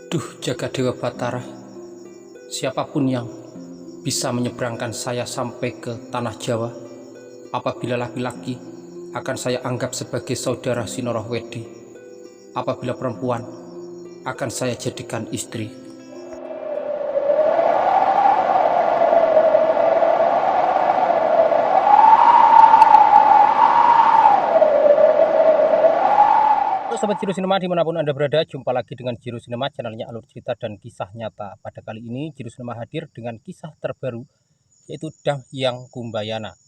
Duh, jaga Dewa Batara, siapapun yang bisa menyeberangkan saya sampai ke tanah Jawa, apabila laki-laki akan saya anggap sebagai saudara Sinorohwedi, apabila perempuan akan saya jadikan istri. Sobat Jiro Sinema dimanapun Anda berada, jumpa lagi dengan Jiro Sinema, channelnya alur cerita dan kisah nyata. Pada kali ini Jiro Sinema hadir dengan kisah terbaru, yaitu Dahhyang Kumbayana.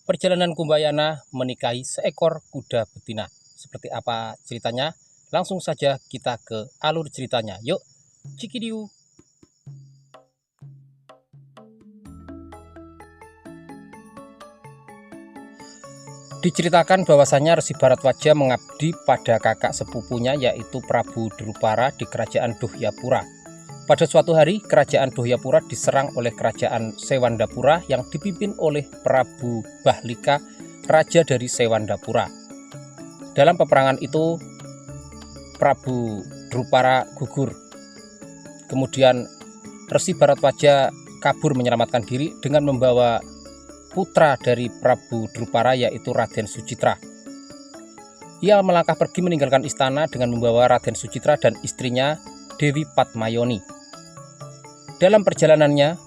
Perjalanan Kumbayana menikahi seekor kuda betina. Seperti apa ceritanya? Langsung saja kita ke alur ceritanya. Yuk, cikidiu. Diceritakan bahwasanya Resi Bharatwaja mengabdi pada kakak sepupunya, yaitu Prabu Drupara di kerajaan Dohyapura. Pada suatu hari, kerajaan Dohyapura diserang oleh kerajaan Sewandapura yang dipimpin oleh Prabu Bahlika, raja dari Sewandapura. Dalam peperangan itu, Prabu Drupara gugur. Kemudian Resi Bharatwaja kabur menyelamatkan diri dengan membawa putra dari Prabu Drupara, yaitu Raden Sucitra. Ia melangkah pergi meninggalkan istana dengan membawa Raden Sucitra dan istrinya Dewi Padmayoni. Dalam perjalanannya,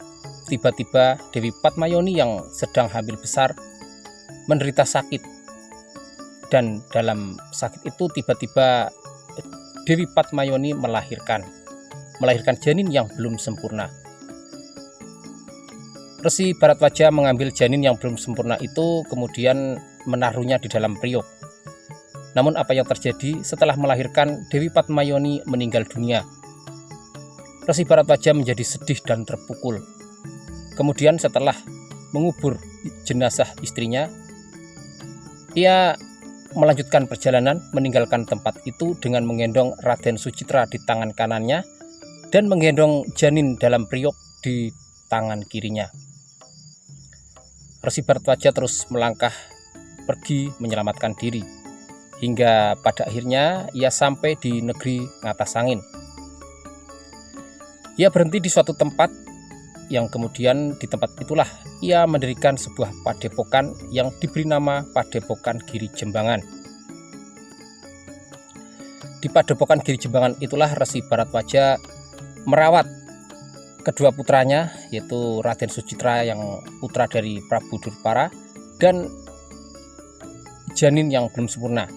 tiba-tiba Dewi Padmayoni yang sedang hamil besar menderita sakit. Dan dalam sakit itu tiba-tiba Dewi Padmayoni melahirkan janin yang belum sempurna. Resi Bharatwaja mengambil janin yang belum sempurna itu, kemudian menaruhnya di dalam periuk. Namun apa yang terjadi setelah melahirkan, Dewi Padmayoni meninggal dunia. Resi Bharatwaja menjadi sedih dan terpukul. Kemudian setelah mengubur jenazah istrinya, ia melanjutkan perjalanan meninggalkan tempat itu dengan menggendong Raden Sucitra di tangan kanannya dan menggendong janin dalam periuk di tangan kirinya. Resi Bharatwaja terus melangkah pergi menyelamatkan diri, hingga pada akhirnya ia sampai di negeri Ngatasangin. Ia berhenti di suatu tempat yang kemudian di tempat itulah ia mendirikan sebuah padepokan yang diberi nama Padepokan Giri Jembangan. Di Padepokan Giri Jembangan itulah Resi Bharatwaja merawat kedua putranya, yaitu Raden Sucitra yang putra dari Prabu Drupara dan janin yang belum sempurna.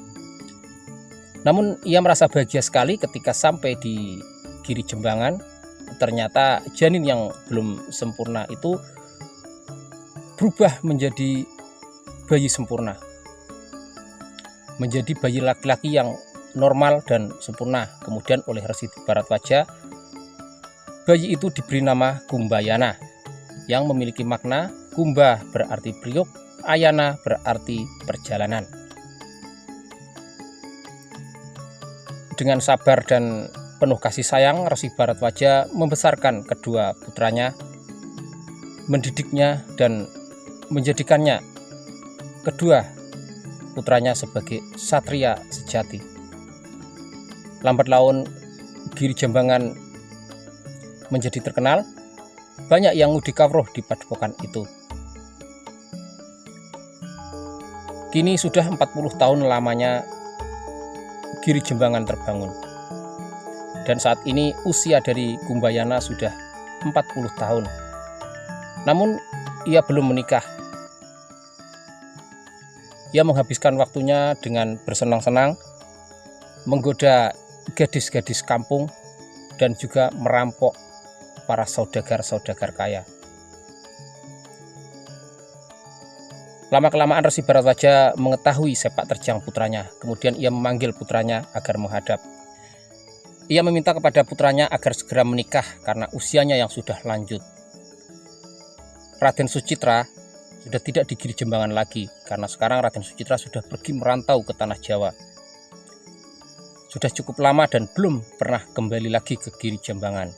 Namun ia merasa bahagia sekali ketika sampai di Giri Jembangan. Ternyata janin yang belum sempurna itu berubah menjadi bayi sempurna, menjadi bayi laki-laki yang normal dan sempurna. Kemudian oleh Resi Bharatwaja, bayi itu diberi nama Kumbayana, yang memiliki makna Kumba berarti periuk, Ayana berarti perjalanan. Dengan sabar dan penuh kasih sayang, Resi Bharatwaja membesarkan kedua putranya, mendidiknya dan menjadikannya kedua putranya sebagai satria sejati. Lambat laun Giri Jembangan menjadi terkenal, banyak yang ngudi kawruh di padepokan itu. Kini sudah 40 tahun lamanya Giri Jembangan terbangun. Dan saat ini usia dari Kumbayana sudah 40 tahun. Namun ia belum menikah. Ia menghabiskan waktunya dengan bersenang-senang, menggoda gadis-gadis kampung, dan juga merampok para saudagar-saudagar kaya. Lama-kelamaan Resi Bharatwaja mengetahui sepak terjang putranya. Kemudian ia memanggil putranya agar menghadap. Ia meminta kepada putranya agar segera menikah karena usianya yang sudah lanjut. Raden Sucitra sudah tidak di Giri Jembangan lagi, karena sekarang Raden Sucitra sudah pergi merantau ke tanah Jawa. Sudah cukup lama dan belum pernah kembali lagi ke Giri Jembangan.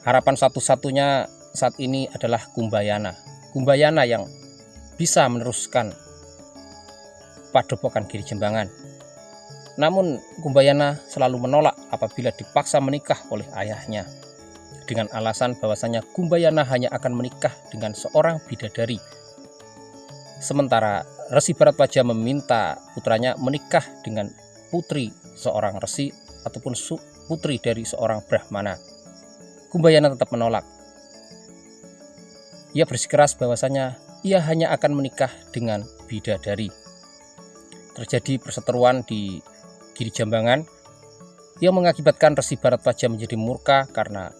Harapan satu-satunya saat ini adalah Kumbayana. Kumbayana yang bisa meneruskan Padepokan Giri Jembangan. Namun Kumbayana selalu menolak apabila dipaksa menikah oleh ayahnya, dengan alasan bahwasanya Kumbayana hanya akan menikah dengan seorang bidadari. Sementara Resi Bharadwaja meminta putranya menikah dengan putri seorang resi ataupun putri dari seorang Brahmana. Kumbayana tetap menolak. Ia bersikeras bahwasanya ia hanya akan menikah dengan bidadari. Terjadi perseteruan di Giri Jambangan yang mengakibatkan Resi Bharadwaja menjadi murka karena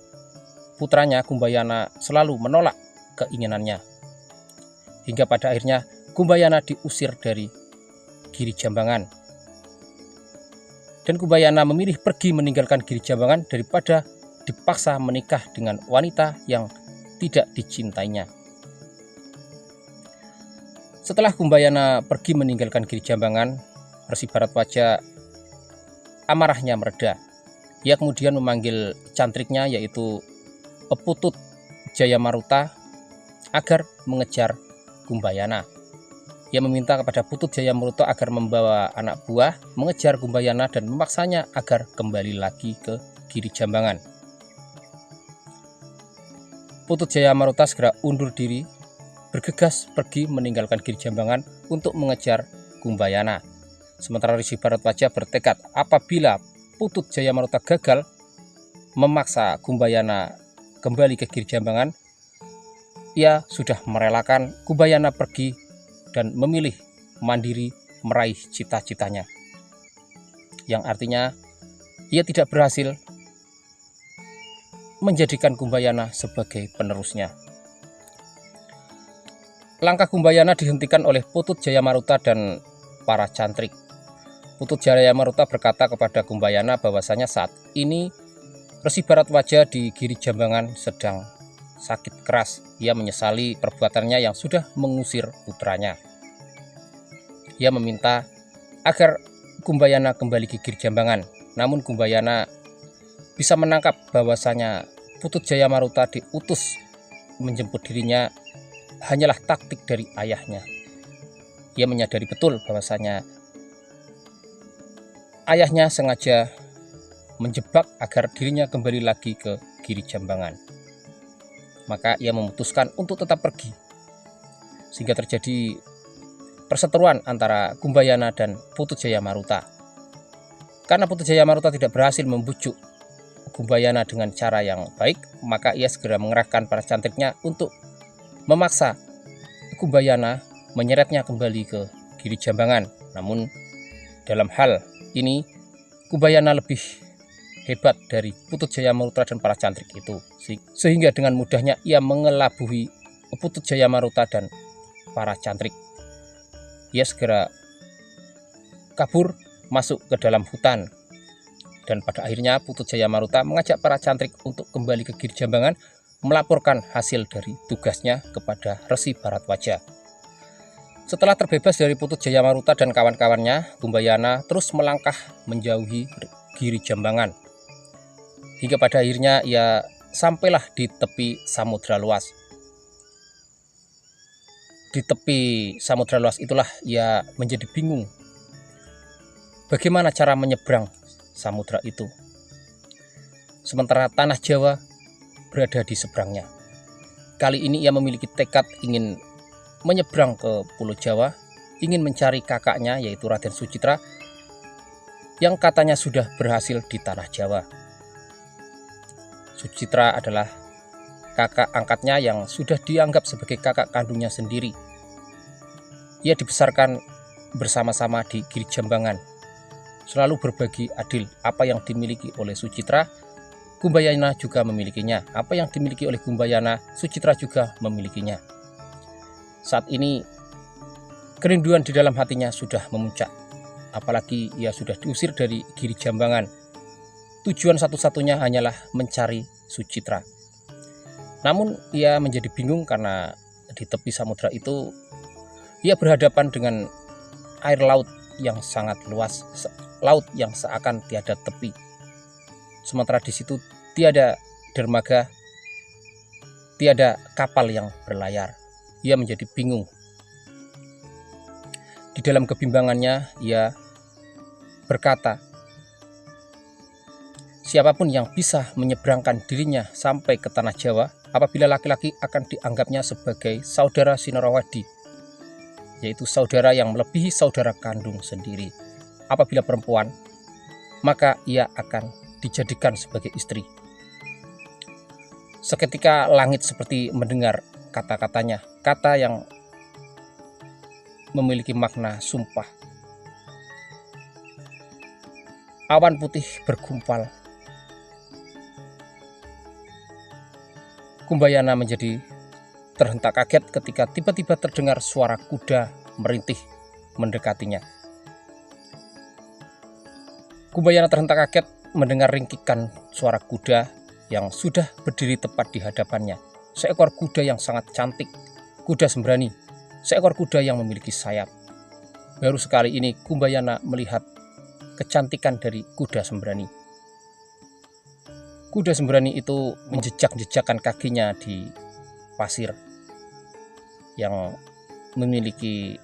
putranya Kumbayana selalu menolak keinginannya. Hingga pada akhirnya Kumbayana diusir dari Giri Jambangan. Dan Kumbayana memilih pergi meninggalkan Giri Jambangan daripada dipaksa menikah dengan wanita yang tidak dicintainya. Setelah Kumbayana pergi meninggalkan Giri Jambangan, Resi Bharadwaja amarahnya mereda. Ia kemudian memanggil cantriknya yaitu Peputut Jayamaruta agar mengejar Kumbayana. Ia meminta kepada Putut Jayamaruta agar membawa anak buah mengejar Kumbayana dan memaksanya agar kembali lagi ke Giri Jambangan. Putut Jayamaruta segera undur diri, bergegas pergi meninggalkan Giri Jambangan untuk mengejar Kumbayana. Sementara Resi Bharadwaja bertekad apabila Putut Jayamaruta gagal memaksa Kumbayana kembali ke Giri Jambangan, ia sudah merelakan Kumbayana pergi dan memilih mandiri meraih cita-citanya. Yang artinya ia tidak berhasil menjadikan Kumbayana sebagai penerusnya. Langkah Kumbayana dihentikan oleh Putut Jayamaruta dan para cantrik. Putut Jayamaruta berkata kepada Kumbayana bahwasanya saat ini Resi Bharadwaja di Giri Jambangan sedang sakit keras. Ia menyesali perbuatannya yang sudah mengusir putranya. Ia meminta agar Kumbayana kembali ke Giri Jambangan. Namun Kumbayana bisa menangkap bahwasanya Putut Jayamaruta diutus menjemput dirinya hanyalah taktik dari ayahnya. Ia menyadari betul bahwasanya ayahnya sengaja menjebak agar dirinya kembali lagi ke Giri Jambangan. Maka ia memutuskan untuk tetap pergi. Sehingga terjadi perseteruan antara Kumbayana dan Putut Jayamaruta. Karena Putut Jayamaruta tidak berhasil membujuk Kumbayana dengan cara yang baik, maka ia segera mengerahkan para cantriknya untuk memaksa Kumbayana menyeretnya kembali ke Giri Jambangan. Namun dalam hal ini Kumbayana lebih hebat dari Putut Jayamaruta dan para cantrik itu, sehingga dengan mudahnya ia mengelabuhi Putut Jayamaruta dan para cantrik. Ia segera kabur masuk ke dalam hutan, dan pada akhirnya Putut Jayamaruta mengajak para cantrik untuk kembali ke Giri Jambangan melaporkan hasil dari tugasnya kepada Resi Bharadwaja. Setelah terbebas dari Putut Jayamaruta dan kawan-kawannya, Kumbayana terus melangkah menjauhi Giri Jambangan. Hingga pada akhirnya ia sampailah di tepi samudra luas. Di tepi samudra luas itulah ia menjadi bingung bagaimana cara menyeberang samudra itu. Sementara tanah Jawa berada di seberangnya. Kali ini ia memiliki tekad ingin menyeberang ke Pulau Jawa, ingin mencari kakaknya yaitu Raden Sucitra yang katanya sudah berhasil di tanah Jawa. Sucitra adalah kakak angkatnya yang sudah dianggap sebagai kakak kandungnya sendiri. Ia dibesarkan bersama-sama di Giri Jambangan, selalu berbagi adil. Apa yang dimiliki oleh Sucitra, Kumbayana juga memilikinya. Apa yang dimiliki oleh Kumbayana, Sucitra juga memilikinya. Saat ini kerinduan di dalam hatinya sudah memuncak. Apalagi ia sudah diusir dari Giri Jambangan. Tujuan satu-satunya hanyalah mencari Sucitra. Namun ia menjadi bingung karena di tepi samudra itu ia berhadapan dengan air laut yang sangat luas, laut yang seakan tiada tepi. Sementara di situ tiada dermaga, tiada kapal yang berlayar. Ia menjadi bingung. Di dalam kebimbangannya ia berkata, siapapun yang bisa menyeberangkan dirinya sampai ke tanah Jawa, apabila laki-laki akan dianggapnya sebagai saudara Sinorawadi, yaitu saudara yang melebihi saudara kandung sendiri. Apabila perempuan, maka ia akan dijadikan sebagai istri. Seketika langit seperti mendengar kata-katanya, kata yang memiliki makna sumpah. Awan putih bergumpal. Kumbayana menjadi terhentak kaget ketika tiba-tiba terdengar suara kuda merintih mendekatinya. Kumbayana terhentak kaget mendengar ringkikan suara kuda yang sudah berdiri tepat di hadapannya. Seekor kuda yang sangat cantik, kuda sembrani, seekor kuda yang memiliki sayap. Baru sekali ini Kumbayana melihat kecantikan dari kuda sembrani. Kuda sembrani itu menjejak-jejakkan kakinya di pasir yang memiliki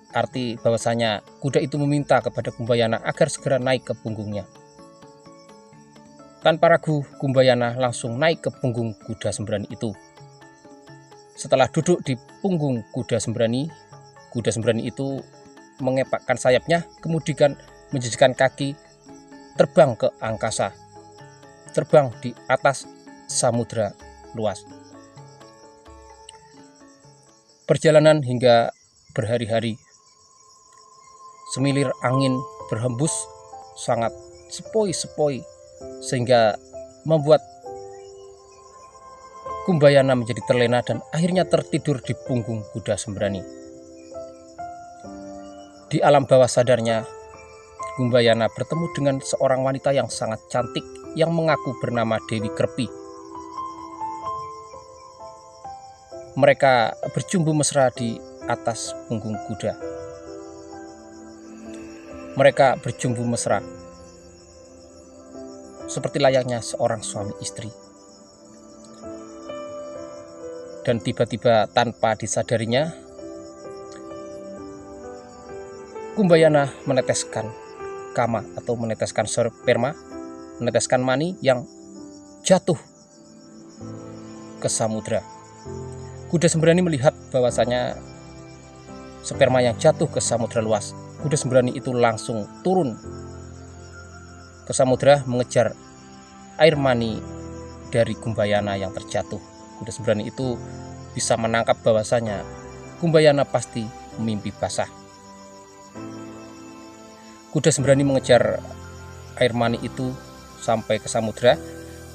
arti bahwasanya kuda itu meminta kepada Kumbayana agar segera naik ke punggungnya. Tanpa ragu, Kumbayana langsung naik ke punggung kuda sembrani itu. Setelah duduk di punggung kuda sembrani itu mengepakkan sayapnya, kemudian menjejekkan kaki, terbang ke angkasa, terbang di atas samudra luas. Perjalanan hingga berhari-hari. Semilir angin berhembus sangat sepoi-sepoi sehingga membuat Kumbayana menjadi terlena dan akhirnya tertidur di punggung kuda sembrani. Di alam bawah sadarnya, Kumbayana bertemu dengan seorang wanita yang sangat cantik yang mengaku bernama Dewi Kerpi. Mereka berjumbu mesra di atas punggung kuda. Mereka berjumbu mesra seperti layaknya seorang suami istri. Dan tiba-tiba tanpa disadarinya, Kumbayana meneteskan kama atau meneteskan sperma, meneteskan mani yang jatuh ke samudra. Kuda sembrani melihat bahwasanya sperma yang jatuh ke samudra luas. Kuda sembrani itu langsung turun ke samudra mengejar air mani dari Kumbayana yang terjatuh. Kuda sembrani itu bisa menangkap bahwasanya Kumbayana pasti mimpi basah. Kuda sembrani mengejar air mani itu sampai ke samudra,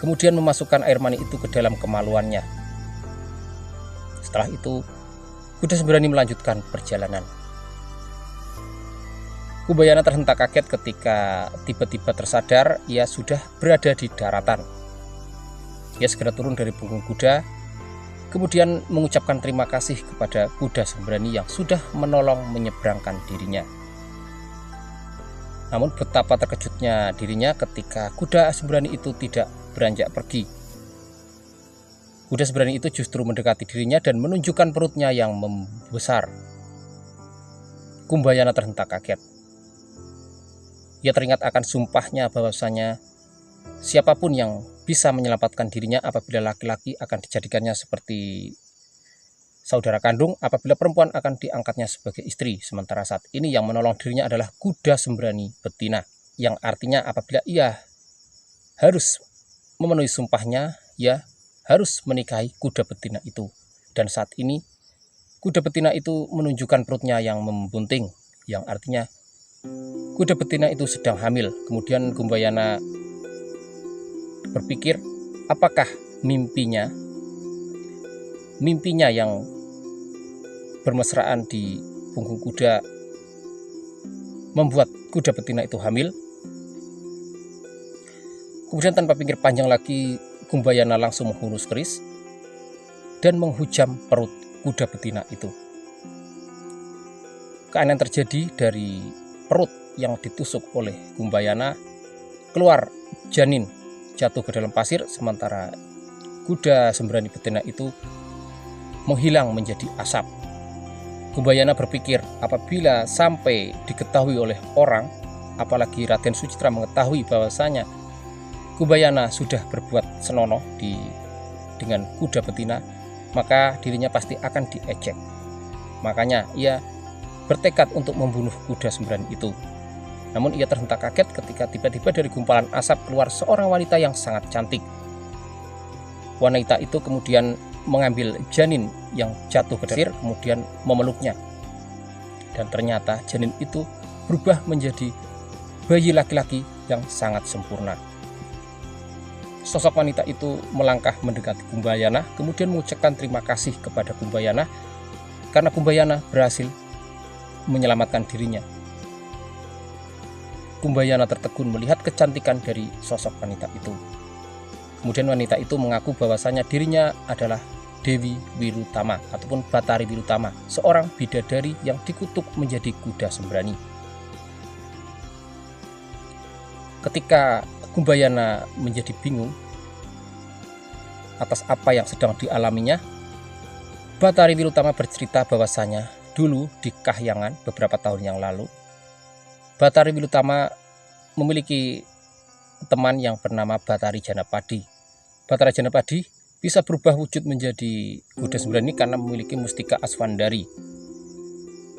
kemudian memasukkan air mani itu ke dalam kemaluannya. Setelah itu, kuda sembrani melanjutkan perjalanan. Kumbayana terhentak kaget ketika tiba-tiba tersadar ia sudah berada di daratan. Ia segera turun dari punggung kuda, kemudian mengucapkan terima kasih kepada kuda sembrani yang sudah menolong menyeberangkan dirinya. Namun betapa terkejutnya dirinya ketika kuda sembrani itu tidak beranjak pergi. Kuda sembrani itu justru mendekati dirinya dan menunjukkan perutnya yang membesar. Kumbayana terhentak kaget. Ia teringat akan sumpahnya bahwasanya siapapun yang bisa menyelamatkan dirinya apabila laki-laki akan dijadikannya seperti saudara kandung, apabila perempuan akan diangkatnya sebagai istri. Sementara saat ini yang menolong dirinya adalah kuda sembrani betina, yang artinya apabila ia harus memenuhi sumpahnya, ia harus menikahi kuda betina itu. Dan saat ini kuda betina itu menunjukkan perutnya yang membunting, yang artinya kuda betina itu sedang hamil. Kemudian Kumbayana berpikir, apakah mimpinya yang bermesraan di punggung kuda membuat kuda betina itu hamil. Kemudian tanpa pikir panjang lagi, Kumbayana langsung menghunus keris dan menghujam perut kuda betina itu. Keanehan terjadi. Dari perut yang ditusuk oleh Kumbayana keluar janin jatuh ke dalam pasir, sementara kuda sembrani betina itu menghilang menjadi asap. Kumbayana berpikir apabila sampai diketahui oleh orang apalagi Raden Sucitra mengetahui bahwasanya Kumbayana sudah berbuat senonoh dengan kuda betina, maka dirinya pasti akan diejek. Makanya ia bertekad untuk membunuh kuda sembrani itu. Namun ia terhentak kaget ketika tiba-tiba dari gumpalan asap keluar seorang wanita yang sangat cantik. Wanita itu kemudian mengambil janin yang jatuh ke pasir, kemudian memeluknya. Dan ternyata janin itu berubah menjadi bayi laki-laki yang sangat sempurna. Sosok wanita itu melangkah mendekati Kumbayana, kemudian mengucapkan terima kasih kepada Kumbayana karena Kumbayana berhasil menyelamatkan dirinya. Kumbayana tertegun melihat kecantikan dari sosok wanita itu. Kemudian wanita itu mengaku bahwasanya dirinya adalah Dewi Wirutama ataupun Batari Wirutama, seorang bidadari yang dikutuk menjadi kuda sembrani. Ketika Kumbayana menjadi bingung atas apa yang sedang dialaminya, Batari Wirutama bercerita bahwasanya dulu di Kahyangan beberapa tahun yang lalu, Batari Wirutama memiliki teman yang bernama Batari Janapadi. Batari Janapadi bisa berubah wujud menjadi kuda sembrani karena memiliki mustika Aswandari.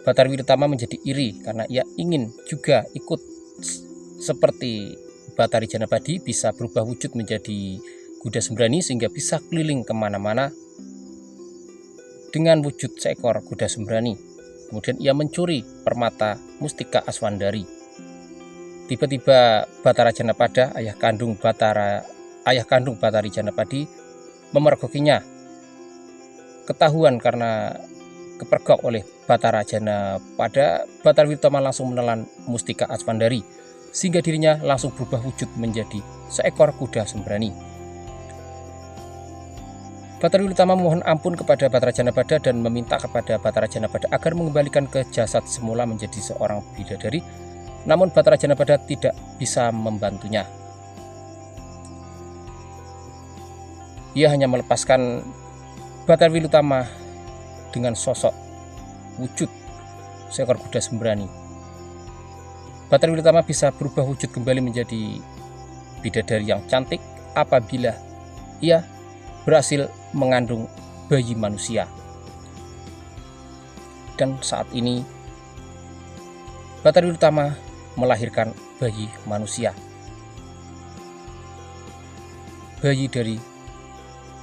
Batari Wirutama menjadi iri karena ia ingin juga ikut seperti Batari Janapadi, bisa berubah wujud menjadi kuda sembrani sehingga bisa keliling kemana-mana dengan wujud seekor kuda sembrani. Kemudian ia mencuri permata mustika Aswandari. Tiba-tiba Batara Janapada, ayah kandung Batari Janapadi, memergokinya. Ketahuan karena kepergok oleh Batara Janapada, Batari Wirutama langsung menelan mustika Aswandari sehingga dirinya langsung berubah wujud menjadi seekor kuda sembrani. Batari Wirutama memohon ampun kepada Batara Janapada dan meminta kepada Batara Janapada agar mengembalikan ke jasad semula menjadi seorang bidadari. Namun Batara Janapada tidak bisa membantunya. Ia hanya melepaskan Batari Wirutama dengan sosok wujud seekor kuda sembrani. Batari Wirutama bisa berubah wujud kembali menjadi bidadari yang cantik apabila ia berhasil mengandung bayi manusia. Dan saat ini Batari Wirutama melahirkan bayi manusia, bayi dari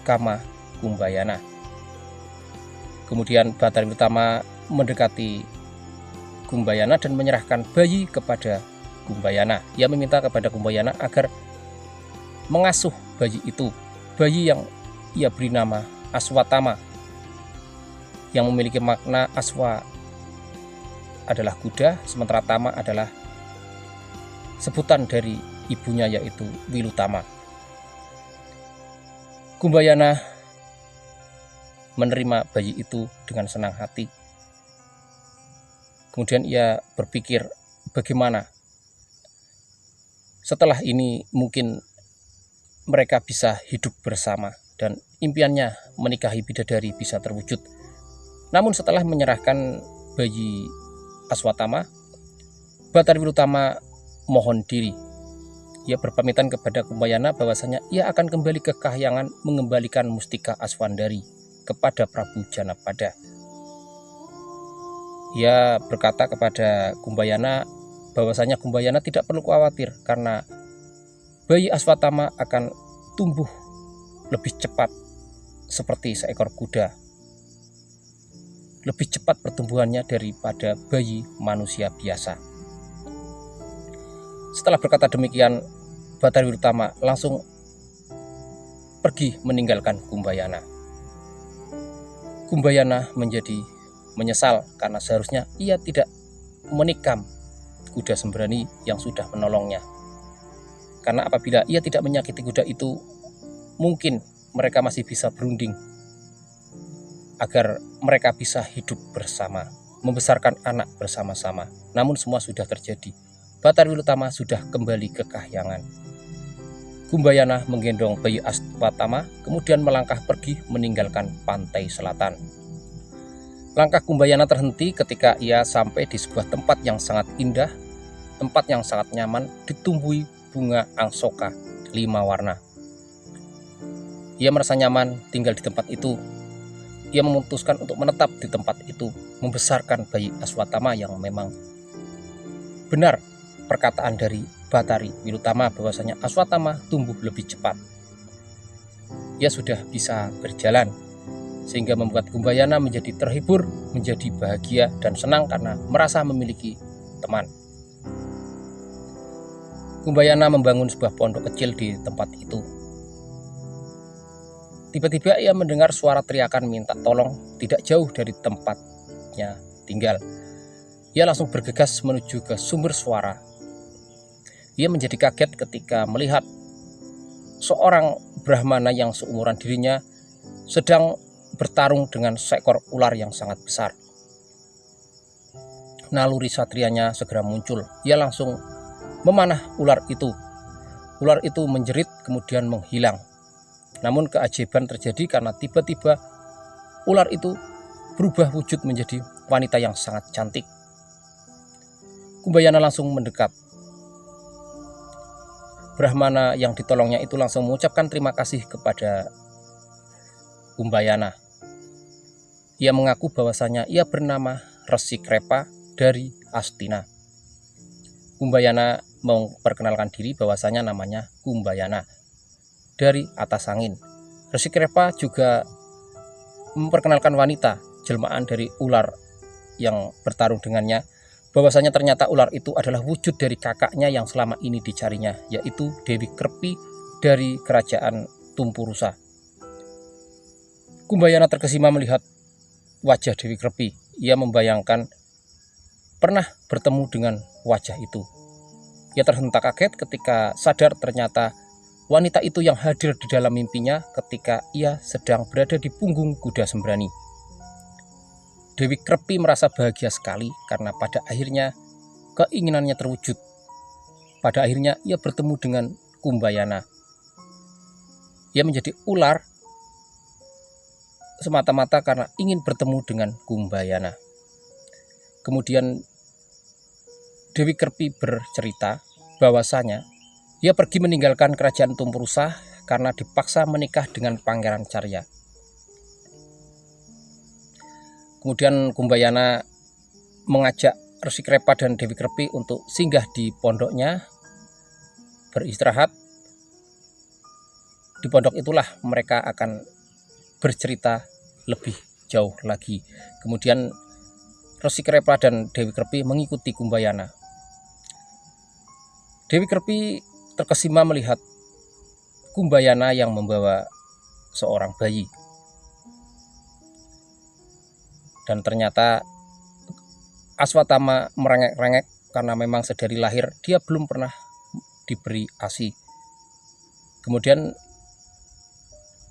Kama Kumbayana. Kemudian Batari Wirutama mendekati Kumbayana dan menyerahkan bayi kepada Kumbayana. Ia meminta kepada Kumbayana agar mengasuh bayi itu, bayi yang ia beri nama Aswatama, yang memiliki makna aswa adalah kuda, sementara tama adalah sebutan dari ibunya yaitu Wilutama. Kumbayana menerima bayi itu dengan senang hati. Kemudian ia berpikir bagaimana setelah ini mungkin mereka bisa hidup bersama dan impiannya menikahi bidadari bisa terwujud. Namun setelah menyerahkan bayi Aswatama, Batari Wirutama mohon diri. Ia berpamitan kepada Kumbayana bahwasanya ia akan kembali ke Kahyangan mengembalikan mustika Aswandari kepada Prabu Janapada. Ia berkata kepada Kumbayana bahwasanya Kumbayana tidak perlu khawatir karena bayi Aswatama akan tumbuh lebih cepat seperti seekor kuda, lebih cepat pertumbuhannya daripada bayi manusia biasa. Setelah berkata demikian, Batari Wirutama langsung pergi meninggalkan Kumbayana. Kumbayana menjadi menyesal karena seharusnya ia tidak menikam kuda sembrani yang sudah menolongnya. Karena apabila ia tidak menyakiti kuda itu, mungkin mereka masih bisa berunding agar mereka bisa hidup bersama, membesarkan anak bersama-sama. Namun semua sudah terjadi. Batari Wirutama sudah kembali ke Kahyangan. Kumbayana menggendong bayi Aswatama, kemudian melangkah pergi meninggalkan pantai selatan. Langkah Kumbayana terhenti ketika ia sampai di sebuah tempat yang sangat indah tempat yang sangat nyaman ditumbuhi bunga angsoka 5 warna. Ia merasa nyaman tinggal di tempat itu. Ia memutuskan untuk menetap di tempat itu, membesarkan bayi Aswatama yang memang benar perkataan dari Batari Wilutama bahwasanya Aswatama tumbuh lebih cepat. Ia sudah bisa berjalan, sehingga membuat Kumbayana menjadi terhibur, menjadi bahagia dan senang karena merasa memiliki teman. Kumbayana membangun sebuah pondok kecil di tempat itu. Tiba-tiba ia mendengar suara teriakan minta tolong tidak jauh dari tempatnya tinggal. Ia langsung bergegas menuju ke sumber suara. Ia menjadi kaget ketika melihat seorang Brahmana yang seumuran dirinya sedang bertarung dengan seekor ular yang sangat besar. Naluri satrianya segera muncul. Ia langsung memanah ular itu. Ular itu menjerit kemudian menghilang. Namun keajaiban terjadi karena tiba-tiba ular itu berubah wujud menjadi wanita yang sangat cantik. Kumbayana langsung mendekat. Brahmana yang ditolongnya itu langsung mengucapkan terima kasih kepada Kumbayana. Ia mengaku bahwasanya ia bernama Resi Krepa dari Astina. Kumbayana memperkenalkan diri bahwasanya namanya Kumbayana dari atas angin. Resi Krepa juga memperkenalkan wanita jelmaan dari ular yang bertarung dengannya, bahwasanya ternyata ular itu adalah wujud dari kakaknya yang selama ini dicarinya, yaitu Dewi Krepi dari kerajaan Tumpurusa. Kumbayana terkesima melihat wajah Dewi Krepi. Ia membayangkan pernah bertemu dengan wajah itu. Ia terhentak kaget ketika sadar ternyata wanita itu yang hadir di dalam mimpinya ketika ia sedang berada di punggung kuda sembrani. Dewi Krepi merasa bahagia sekali karena pada akhirnya keinginannya terwujud. Pada akhirnya ia bertemu dengan Kumbayana. Ia menjadi ular semata-mata karena ingin bertemu dengan Kumbayana. Kemudian Dewi Krepi bercerita bahwasanya ia pergi meninggalkan kerajaan Tumpurusa karena dipaksa menikah dengan Pangeran Carya. Kemudian Kumbayana mengajak Resi Krepa dan Dewi Krepi untuk singgah di pondoknya, beristirahat. Di pondok itulah mereka akan bercerita lebih jauh lagi. Kemudian Resi Krepa dan Dewi Krepi mengikuti Kumbayana. Dewi Krepi terkesima melihat Kumbayana yang membawa seorang bayi. Dan ternyata Aswatama merengek-rengek karena memang sedari lahir dia belum pernah diberi ASI. Kemudian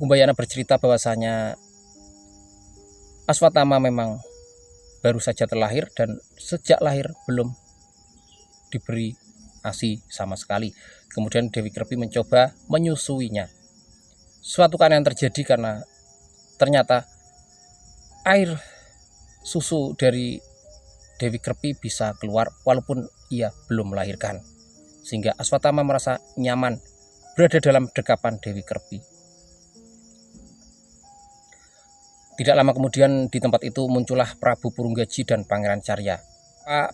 Kumbayana bercerita bahwasanya Aswatama memang baru saja terlahir dan sejak lahir belum diberi ASI sama sekali. Kemudian Dewi Krepi mencoba menyusuinya. Suatu keanehan terjadi karena ternyata air susu dari Dewi Krepi bisa keluar walaupun ia belum melahirkan. Sehingga Aswatama merasa nyaman berada dalam dekapan Dewi Krepi. Tidak lama kemudian di tempat itu muncullah Prabu Purunggaji dan Pangeran Carya.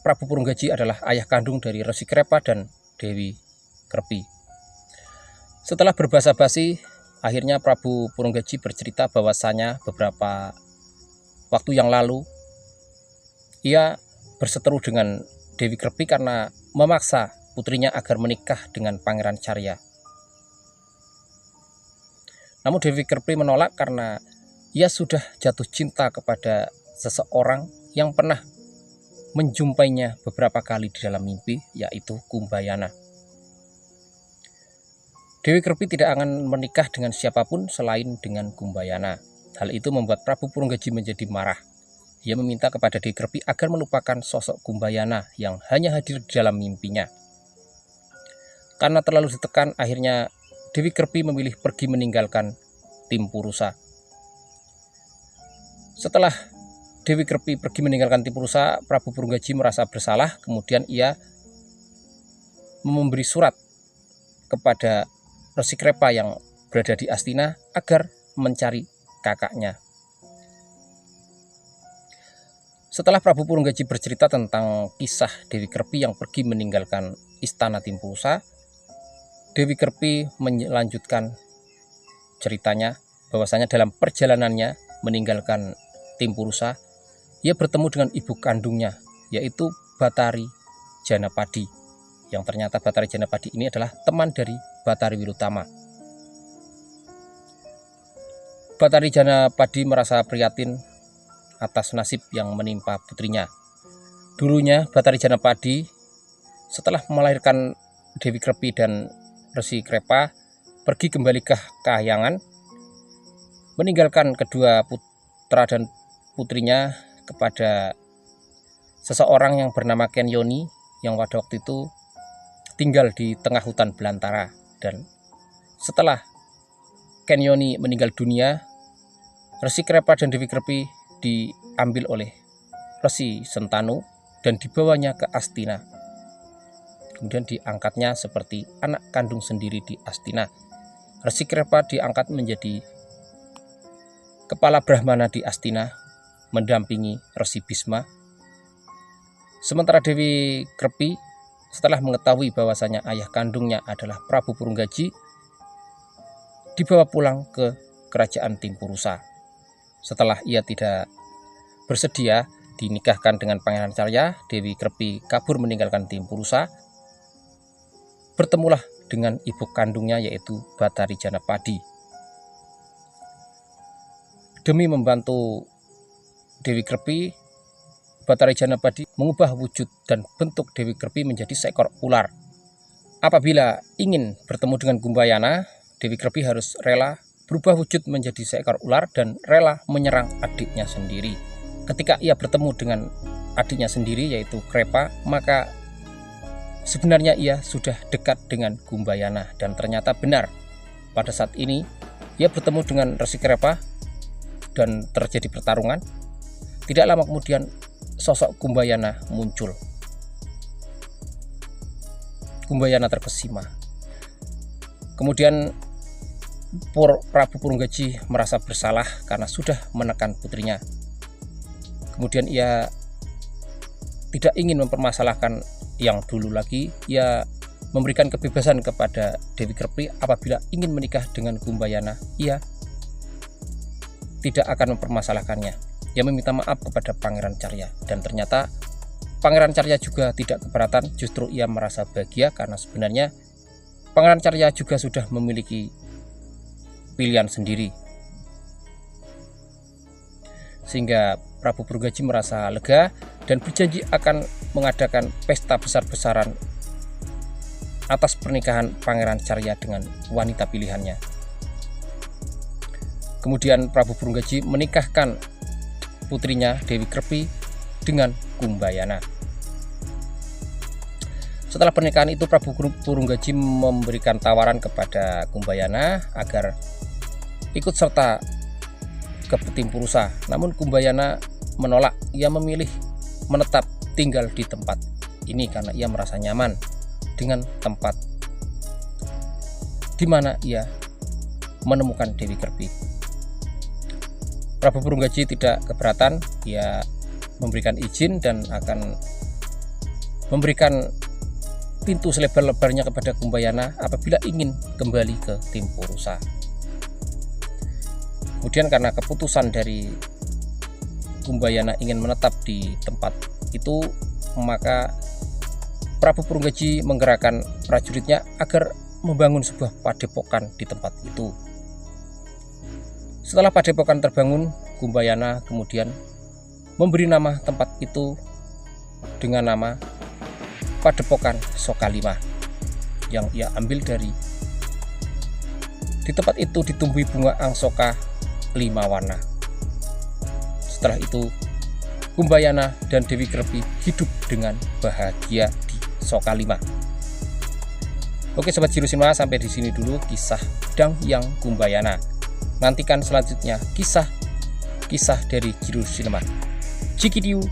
Prabu Purunggaji adalah ayah kandung dari Resi Krepa dan Dewi Krepi. Setelah berbasa-basi, akhirnya Prabu Purunggaji bercerita bahwasanya beberapa waktu yang lalu ia berseteru dengan Dewi Krepi karena memaksa putrinya agar menikah dengan Pangeran Carya. Namun Dewi Krepi menolak karena ia sudah jatuh cinta kepada seseorang yang pernah menjumpainya beberapa kali di dalam mimpi, yaitu Kumbayana. Dewi Krepi tidak akan menikah dengan siapapun selain dengan Kumbayana. Hal itu membuat Prabu Purunggaji menjadi marah. Ia meminta kepada Dewi Krepi agar melupakan sosok Kumbayana yang hanya hadir di dalam mimpinya. Karena terlalu ditekan, akhirnya Dewi Krepi memilih pergi meninggalkan Timpurusa. Setelah Dewi Krepi pergi meninggalkan Timpurusa, Prabu Purunggaji merasa bersalah, kemudian ia memberi surat kepada Resi Krepa yang berada di Astina agar mencari kakaknya. Setelah Prabu Purunggaji bercerita tentang kisah Dewi Kerpi yang pergi meninggalkan istana Timpurusa, Dewi Kerpi melanjutkan ceritanya bahwasanya dalam perjalanannya meninggalkan Timpurusa, ia bertemu dengan ibu kandungnya, yaitu Batari Janapadi, yang ternyata Batari Janapadi ini adalah teman dari Batari Wirutama. Batari Janapadi merasa prihatin atas nasib yang menimpa putrinya. Dulunya Batari Janapadi setelah melahirkan Dewi Kerpi dan Resi Krepa pergi kembali ke kahyangan, meninggalkan kedua putra dan putrinya kepada seseorang yang bernama Ken Yoni yang pada waktu itu tinggal di tengah hutan belantara. Dan setelah Ken Yoni meninggal dunia, Resi Krepa dan Dewi Kerpi diambil oleh Resi Sentanu dan dibawanya ke Astina. Kemudian diangkatnya seperti anak kandung sendiri di Astina. Resi Krepa diangkat menjadi kepala Brahmana di Astina, mendampingi Resi Bisma. Sementara Dewi Kerpi setelah mengetahui bahwasanya ayah kandungnya adalah Prabu Purunggaji, dibawa pulang ke kerajaan Timpurusa. Setelah ia tidak bersedia dinikahkan dengan Pangeran Carya, Dewi Kerpi kabur meninggalkan Timpurusa. Bertemulah dengan ibu kandungnya yaitu Batari Janapadi. Demi membantu Dewi Kerpi, Batari Janapadi mengubah wujud dan bentuk Dewi Kerpi menjadi seekor ular. Apabila ingin bertemu dengan Gumbayana, Dewi Kerpi harus rela berubah wujud menjadi seekor ular dan rela menyerang adiknya sendiri. Ketika ia bertemu dengan adiknya sendiri yaitu Krepa, maka sebenarnya ia sudah dekat dengan Gumbayana, dan ternyata benar. Pada saat ini ia bertemu dengan Resi Krepa dan terjadi pertarungan. Tidak lama kemudian sosok Gumbayana muncul. Gumbayana terkesima. Kemudian Prabu Purunggaji merasa bersalah karena sudah menekan putrinya. Kemudian ia tidak ingin mempermasalahkan yang dulu lagi. Ia memberikan kebebasan kepada Dewi Kerpi apabila ingin menikah dengan Gumbayana. Ia tidak akan mempermasalahkannya. Ia meminta maaf kepada Pangeran Carya, dan ternyata Pangeran Carya juga tidak keberatan. Justru ia merasa bahagia karena sebenarnya Pangeran Carya juga sudah memiliki pilihan sendiri. Sehingga Prabu Purunggaji merasa lega dan berjanji akan mengadakan pesta besar-besaran atas pernikahan Pangeran Carya dengan wanita pilihannya. Kemudian Prabu Purunggaji menikahkan putrinya Dewi Kerpi dengan Gumbayana. Setelah pernikahan itu, Prabu Purunggaji memberikan tawaran kepada Gumbayana agar ikut serta ke Timpurusa. Namun Gumbayana menolak. Ia memilih menetap tinggal di tempat ini karena ia merasa nyaman dengan tempat di mana ia menemukan Dewi Kerpi. Prabu Purunggaji tidak keberatan. Ia memberikan izin dan akan memberikan pintu selebar-lebarnya kepada Gumbayana apabila ingin kembali ke Timpurusa. Kemudian karena keputusan dari Gumbayana ingin menetap di tempat itu, maka Prabu Purunggaji menggerakkan prajuritnya agar membangun sebuah padepokan di tempat itu. Setelah padepokan terbangun, Gumbayana kemudian memberi nama tempat itu dengan nama Padepokan Sokalima, yang ia ambil dari di tempat itu ditumbuhi bunga angsoka 5 warna. Setelah itu Gumbayana dan Dewi Kerpi hidup dengan bahagia di Sokalima. Oke Sobat Jirusinwa, sampai di sini dulu kisah Dang Hyang Gumbayana. Nantikan selanjutnya kisah dari Jirusinwa. Cikidiu.